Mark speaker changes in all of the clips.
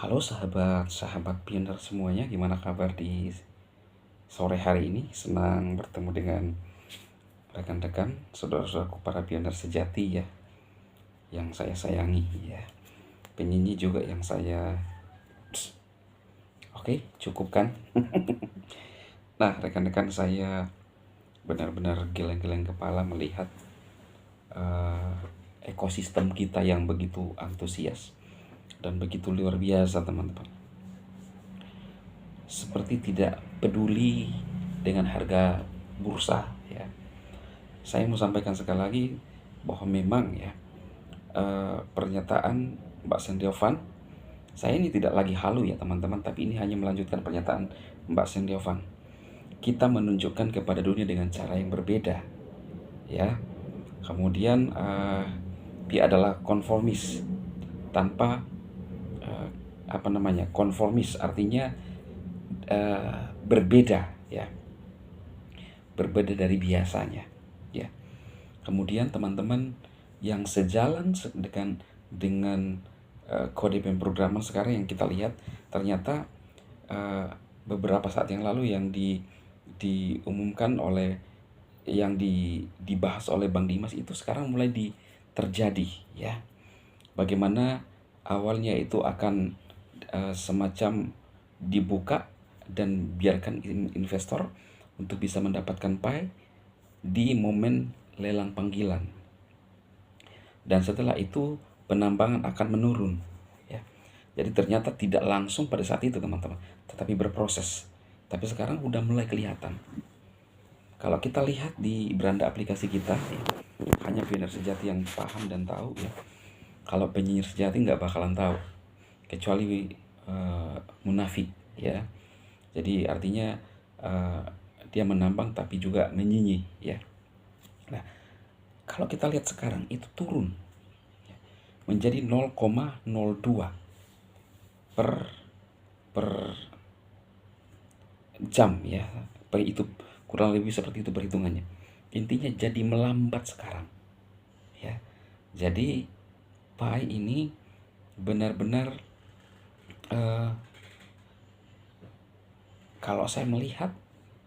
Speaker 1: Halo sahabat pioner semuanya, gimana kabar di sore hari ini? Senang bertemu dengan rekan-rekan, saudara-saudaraku para pioner sejati ya, yang saya sayangi ya. Penyanyi juga yang saya... Oke, cukup kan? Nah, rekan-rekan, saya benar-benar geleng-geleng kepala melihat eh, ekosistem kita yang begitu antusias dan begitu luar biasa, teman-teman. Seperti tidak peduli dengan harga bursa ya. Saya mau sampaikan sekali lagi bahwa memang ya, pernyataan Mbak Sendiovan, saya ini tidak lagi halu ya teman-teman, tapi ini hanya melanjutkan pernyataan Mbak Sendiovan. Kita menunjukkan kepada dunia dengan cara yang berbeda ya. Kemudian dia adalah konformis tanpa konformis artinya berbeda ya, berbeda dari biasanya ya. Kemudian teman-teman yang sejalan dengan kode pemrograman sekarang yang kita lihat, ternyata beberapa saat yang lalu yang diumumkan oleh yang dibahas oleh Bang Dimas itu sekarang mulai terjadi ya. Bagaimana awalnya itu akan semacam dibuka dan biarkan investor untuk bisa mendapatkan pie di momen lelang panggilan. Dan setelah itu penambangan akan menurun ya. Jadi ternyata tidak langsung pada saat itu teman-teman, tetapi berproses. Tapi sekarang udah mulai kelihatan. Kalau kita lihat di beranda aplikasi kita ya, hanya pioner sejati yang paham dan tahu ya. Kalau penyinyir sejati nggak bakalan tahu, kecuali munafik ya. Jadi artinya dia menambang tapi juga menyinyir ya. Nah, kalau kita lihat sekarang itu turun menjadi 0,02 per jam ya. Itu kurang lebih seperti itu perhitungannya. Intinya jadi melambat sekarang ya. Jadi PAI ini benar-benar kalau saya melihat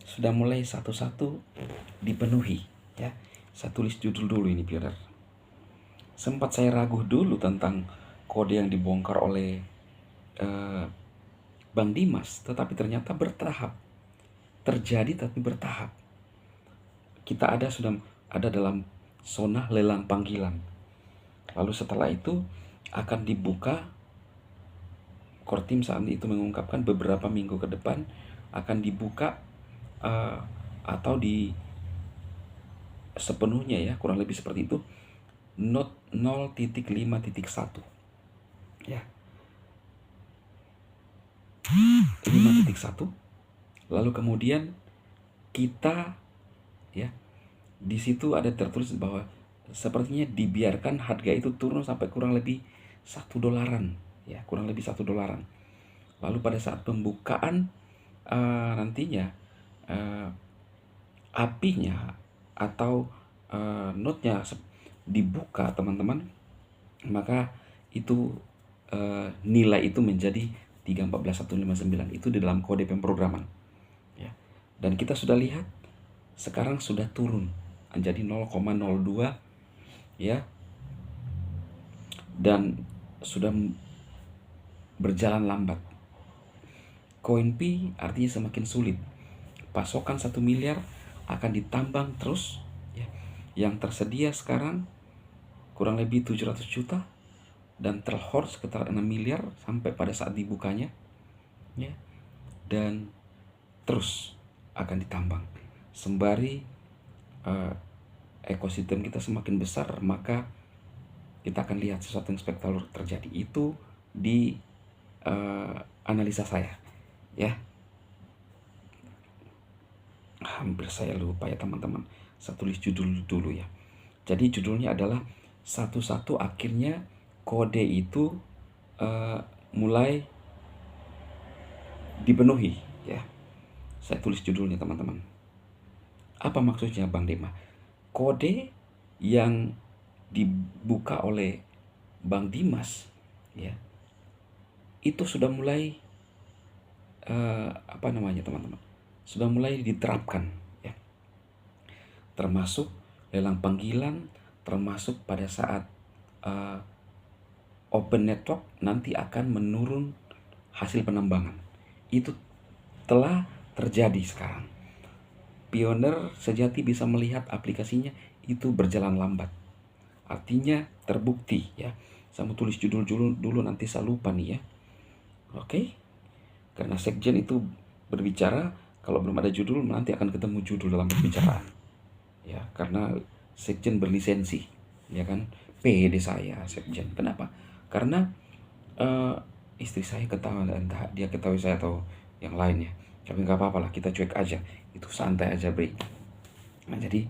Speaker 1: sudah mulai satu-satu dipenuhi ya. Saya tulis judul dulu ini biar sempat saya ragu dulu tentang kode yang dibongkar oleh Bang Dimas, tetapi ternyata bertahap terjadi, tapi bertahap. Kita sudah ada dalam zona lelang panggilan. Lalu setelah itu akan dibuka. Kortim saat itu mengungkapkan beberapa minggu ke depan akan dibuka atau di sepenuhnya ya, kurang lebih seperti itu, not 0.5.1 ya, 5.1. Lalu kemudian kita ya, di situ ada tertulis bahwa sepertinya dibiarkan harga itu turun sampai kurang lebih $1 ya, kurang lebih $1. Lalu pada saat pembukaan nantinya apinya atau notnya dibuka teman-teman, maka itu nilai itu menjadi 315159 itu di dalam kode pemrograman ya. Dan kita sudah lihat sekarang sudah turun menjadi 0,02 ya, dan sudah berjalan lambat. Koin Pi artinya semakin sulit. Pasokan 1 miliar akan ditambang terus ya. Yang tersedia sekarang kurang lebih 700 juta dan terhold sekitar 6 miliar sampai pada saat dibukanya ya. Dan terus akan ditambang sembari ekosistem kita semakin besar, maka kita akan lihat sesuatu yang spektakuler terjadi. Itu di analisa saya ya. Hampir saya lupa ya teman-teman, saya tulis judul dulu ya. Jadi judulnya adalah satu-satu akhirnya kode itu mulai dipenuhi ya. Saya tulis judulnya teman-teman. Apa maksudnya Bang Dema? Kode yang dibuka oleh Bang Dimas ya, itu sudah mulai apa namanya teman-teman, sudah mulai diterapkan ya, termasuk lelang panggilan, termasuk pada saat open network nanti akan menurun hasil penambangan. Itu telah terjadi sekarang. Pioneer sejati bisa melihat aplikasinya itu berjalan lambat. Artinya terbukti ya. Saya mau tulis judul dulu nanti saya lupa nih ya. Oke. Karena sekjen itu berbicara, kalau belum ada judul nanti akan ketemu judul dalam pembicaraan. Ya, karena sekjen berlisensi, ya kan? PD saya sekjen. Kenapa? Karena istri saya ketawa, entah dia ketahui saya atau yang lainnya. Tapi nggak apa-apa lah, kita cuek aja. Itu santai aja, Bre. Nah, jadi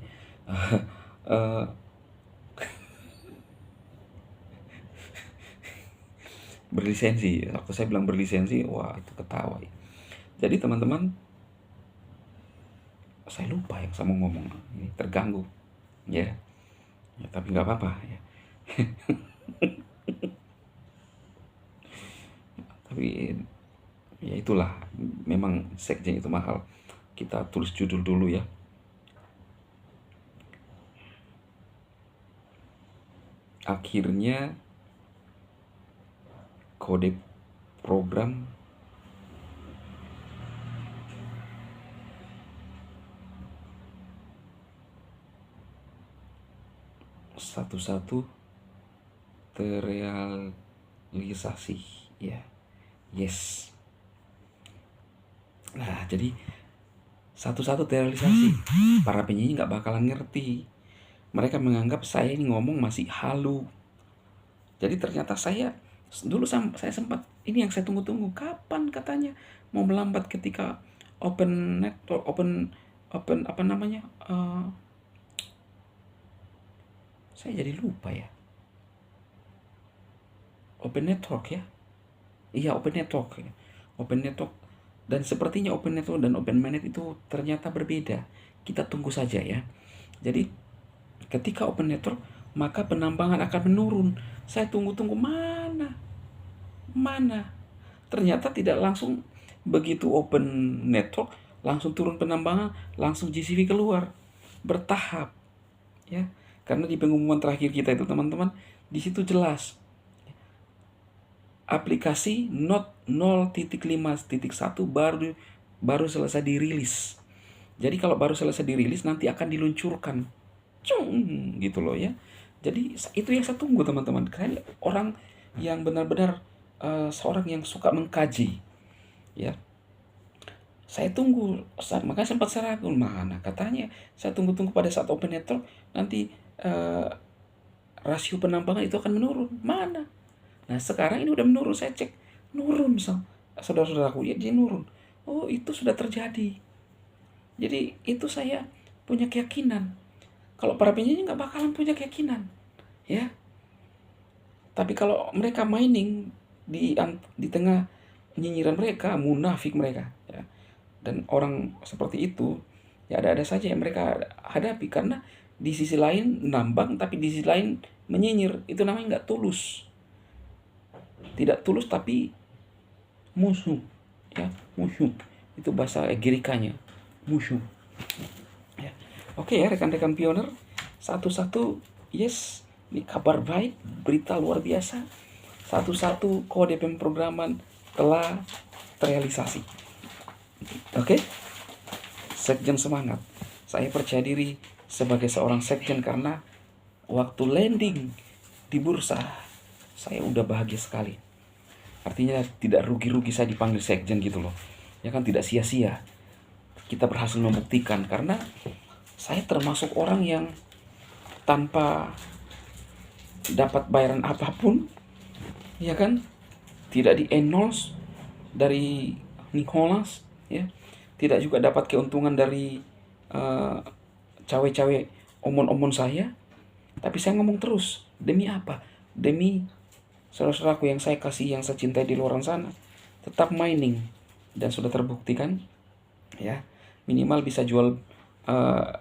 Speaker 1: berlisensi. Waktu saya bilang berlisensi, wah itu ketawa. Jadi teman-teman, saya lupa yang saya mau ngomong. Ini terganggu, ya. Ya tapi nggak apa-apa ya. Tapi ya itulah, memang sekjen itu mahal. Kita tulis judul dulu ya. Akhirnya kode program satu-satu terrealisasi ya. Yes. Nah, jadi satu-satu terrealisasi. Para penyanyi nggak bakalan ngerti. Mereka menganggap saya ini ngomong masih halu. Jadi ternyata saya sempat, ini yang saya tunggu-tunggu. Kapan katanya mau melambat ketika open network, open apa namanya? Saya jadi lupa ya. Open network ya. Iya, open network. Open network. Dan sepertinya open network dan open mainnet itu ternyata berbeda. Kita tunggu saja ya. Jadi ketika open network, maka penambangan akan menurun. Saya tunggu-tunggu mana. Ternyata tidak langsung begitu open network, langsung turun penambangan, langsung GCV keluar. Bertahap. Ya. Karena di pengumuman terakhir kita itu teman-teman, di situ jelas. Aplikasi Node 0.5.1 baru selesai dirilis. Jadi kalau baru selesai dirilis nanti akan diluncurkan. Gitu loh ya. Jadi itu yang saya tunggu teman-teman. Kalian orang yang benar-benar seorang yang suka mengkaji. Ya. Saya tunggu, makanya sempat saya ragu, mana katanya saya tunggu-tunggu pada saat open network nanti rasio penambangan itu akan menurun. Mana? Nah sekarang ini udah menurun, saya cek nurun saudara-saudaraku ya, dia nurun. Oh itu sudah terjadi. Jadi itu saya punya keyakinan. Kalau para penyanyi nggak bakalan punya keyakinan, ya. Tapi kalau mereka mining di tengah nyinyiran mereka, munafik mereka, ya. Dan orang seperti itu ya ada-ada saja yang mereka hadapi karena di sisi lain nambang tapi di sisi lain menyinyir. Itu namanya nggak tulus. Tidak tulus tapi musuh ya, musuh itu bahasa Gerikanya, musuh ya. Oke ya rekan-rekan pioner, satu-satu yes, ini kabar baik, berita luar biasa, satu-satu kode pemrograman telah terrealisasi. Oke, sekjen semangat. Saya percaya diri sebagai seorang sekjen karena waktu landing di bursa saya udah bahagia sekali. Artinya tidak rugi-rugi saya dipanggil sekjen gitu loh. Ya kan, tidak sia-sia. Kita berhasil membuktikan karena saya termasuk orang yang tanpa dapat bayaran apapun, ya kan, tidak di-endorse dari Nicholas, ya, tidak juga dapat keuntungan dari cawe-cawe omon-omon saya, tapi saya ngomong terus. Demi apa? Demi saudara-saudaraku yang saya kasih, yang saya cintai di luar sana, tetap mining. Dan sudah terbuktikan, ya, minimal bisa jual,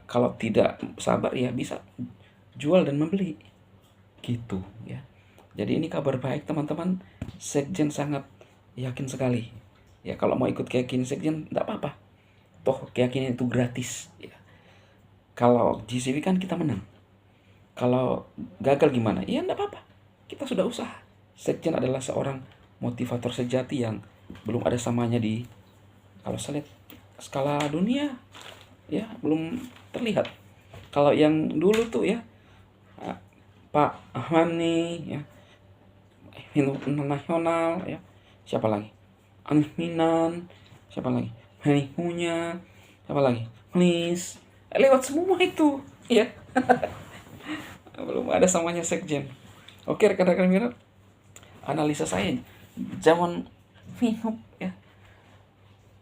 Speaker 1: kalau tidak sabar ya bisa jual dan membeli, gitu ya. Jadi ini kabar baik teman-teman. Sekjen sangat yakin sekali. Ya kalau mau ikut keyakinan sekjen enggak apa-apa. Toh keyakinan itu gratis. Ya. Kalau GCW kan kita menang. Kalau gagal gimana? Ya enggak apa-apa. Kita sudah usaha. Sekjen adalah seorang motivator sejati yang belum ada samanya di, kalau saya lihat skala dunia, ya belum terlihat. Kalau yang dulu tuh ya Pak Ahmani ya, nasional ya, siapa lagi, Anminan, siapa lagi, Manihunya, siapa lagi, Please, lewat semua itu ya. Belum ada samanya sekjen. Oke rekan-rekan mirip, analisa saya zaman Minum ya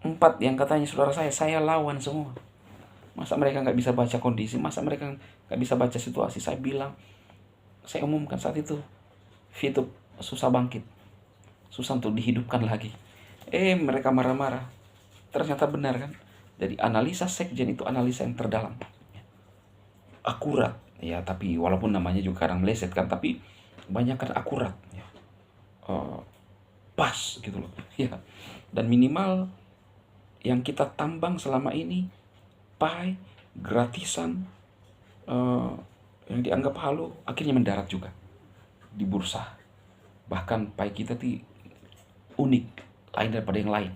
Speaker 1: 4 yang katanya saudara saya lawan semua. Masa mereka nggak bisa baca kondisi, masa mereka nggak bisa baca situasi. Saya bilang, saya umumkan saat itu, Fitup susah bangkit, susah untuk dihidupkan lagi. Mereka marah-marah. Ternyata benar kan. Jadi analisa sekjen itu analisa yang terdalam, akurat ya. Tapi walaupun namanya juga kadang meleset kan, tapi banyak kan akurat ya. Pas gitu loh ya. Dan minimal yang kita tambang selama ini pai gratisan, yang dianggap halu akhirnya mendarat juga di bursa. Bahkan pai kita tuh unik, lain daripada yang lain.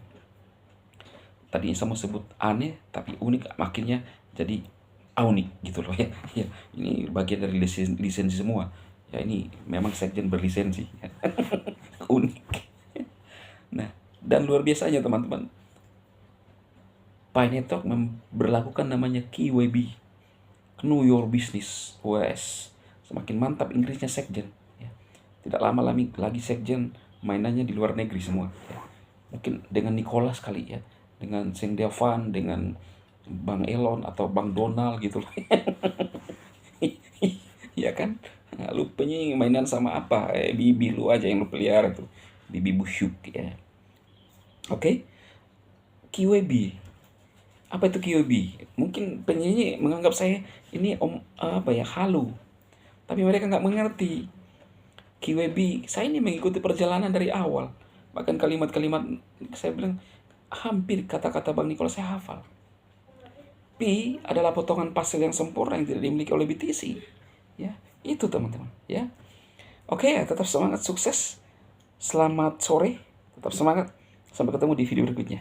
Speaker 1: Tadi saya mau sebut aneh tapi unik, akhirnya jadi unik gitu loh ya. Ya ini bagian dari lisensi semua ya, ini memang sekjen berlisensi ya. Unik. Nah, dan luar biasanya teman-teman, Pi Network memberlakukan namanya KYB, Know Your Business. Wes, semakin mantap Inggrisnya sekjen ya. Tidak lama lagi sekjen mainannya di luar negeri semua ya. Mungkin dengan Nicholas kali ya, dengan Seng Devan, dengan Bang Elon atau Bang Donald gitu loh. Ya kan. Nah, lu penyanyi mainan sama apa? Bibi lu aja yang lu pelihara tuh, Bibi Busyuk ya. Oke. KYB, apa itu QB? Mungkin penyanyi menganggap saya ini apa ya, halu, tapi mereka nggak mengerti. QB, saya ini mengikuti perjalanan dari awal. Bahkan kalimat-kalimat saya bilang hampir kata-kata Bang Nikola saya hafal. P adalah potongan pasal yang sempurna yang tidak dimiliki oleh BTC. Ya, itu teman-teman. Ya, oke ya, tetap semangat, sukses. Selamat sore, tetap semangat. Sampai ketemu di video berikutnya.